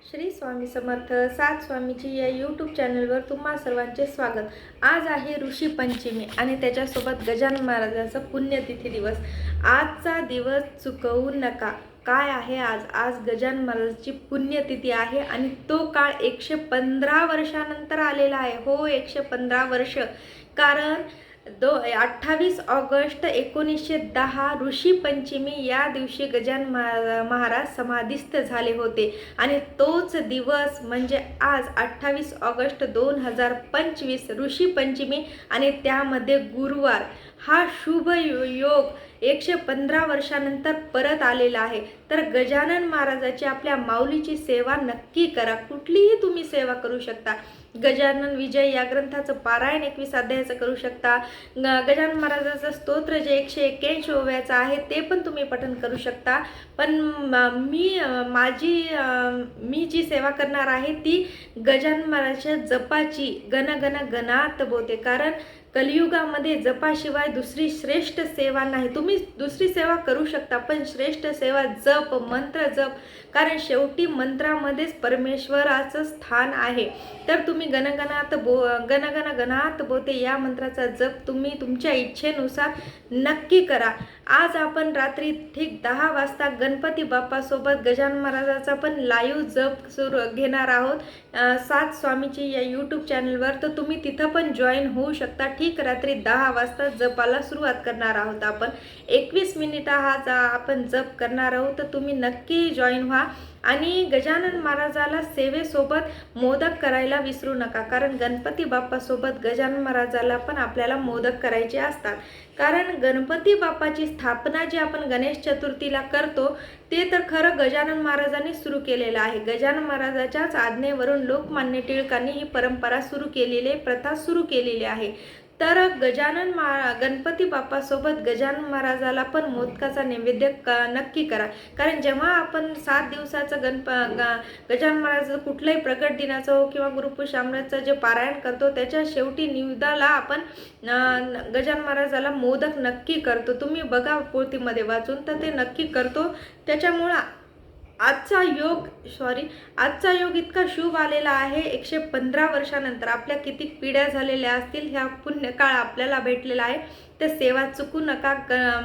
श्री स्वामी समर्थ सात स्वामीची या यूट्यूब चॅनलवर तुम्हा सर्वांचे स्वागत। आज आहे ऋषी पंचमी आणि त्याच्यासोबत गजानन महाराजांचा पुण्यतिथी दिवस। आजचा दिवस चुकवू नका। काय आहे आज गजानन महाराजांची पुण्यतिथी आहे आणि तो काळ 115 वर्षानंतर आलेला आहे। हो, 115 वर्ष। कारण 28 ऑगस्ट 1910 ऋषी पंचमी या दिवशी गजानन महाराज समाधिस्थ झाले होते आणि तोच दिवस म्हणजे आज 28 ऑगस्ट 2025 ऋषी पंचमी आणि त्यामध्ये गुरुवार हा शुभ योग 115 वर्षानंतर परत आलेला आहे। तर गजानन महाराजाची आपल्या माऊलीची सेवा नक्की करा। कुठलीही तुम्ही सेवा करू शकता। गजानन विजय या ग्रंथाचं पारायण 21 अध्यायाचं करू शकता। गजानन महाराजाचं स्तोत्र जे 181 ओव्याचं आहे ते पण तुम्ही पठण करू शकता। पण मी जी सेवा करणार आहे ती गजानन महाराजाच्या जपाची गण गण गणात बोते। कारण कलियुगामध्ये जपाशिवाय दुसरी श्रेष्ठ सेवा नाही। तुम्ही दुसरी सेवा करू शकता पण श्रेष्ठ सेवा जप, मंत्र जप। कारण शेवटी मंत्रामध्येच परमेश्वराचं स्थान आहे। तर तुम्ही गणगणात गणात बोते या मंत्राचा जप तुम्ही तुमच्या इच्छेनुसार नक्की करा। आज आपण रात्री ठीक 10 वाजता गणपती बाप्पा सोबत गजानन महाराजाचा पण लाईव्ह जप घेणार आहोत सात स्वामीची या यूट्यूब चॅनलवर। तर तुम्ही तिथं पण जॉईन होऊ शकता। ठीक रात्री 10 वाजता जपाला सुरुवात करणार आहोत आपण। 21 मिनिट हा आपण जप करणार आहोत। तर तुम्ही नक्की जॉईन व्हा आणि गजानन महाराजाला सेवेसोबत मोदक करायला विसरू नका। कारण गणपती बाप्पा सोबत गजानन महाराजाला पण आपल्याला मोदक करायचे असतात। कारण गणपती बाप्पाची स्थापना जी आपण गणेश चतुर्थीला करतो ते तर खरं गजानन महाराजांनी सुरू केलेलं आहे। गजानन महाराजाच्याच आज्ञेवरून लोकमान्य टिळकांनी ही परंपरा सुरू केलेली, प्रथा सुरू केलेली आहे। तर गणपती बाप्पा सोबत गजानन महाराजाला पण मोदकाचा नैवेद्य नक्की करा। कारण जेव्हा आपण 7 दिवसाचं गजानन महाराजाचं कुठल्याही प्रकट दिनाचं हो किंवा गुरुपुष्यामृतचं जे पारायण करतो त्याच्या शेवटी निवेदाला आपण गजानन महाराजाला मोदक नक्की करतो। तुम्ही बघा पोथीमध्ये वाचून, तर ते नक्की करतो। त्याच्यामुळं आजचा योग इतका शुभ आलेला आहे। 115 वर्षानंतर आपल्या किती पिढ्या झालेल्या असतील, ह्या पुण्यकाळ आपल्याला भेटलेला आहे। तर सेवा चुकू नका,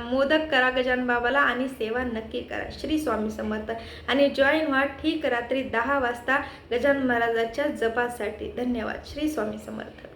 मोदक करा गजानन बाबाला आणि सेवा नक्की करा। श्री स्वामी समर्थ आणि जॉईन व्हा ठीक रात्री 10 वाजता गजानन महाराजाच्या जपासाठी। धन्यवाद। श्री स्वामी समर्थ।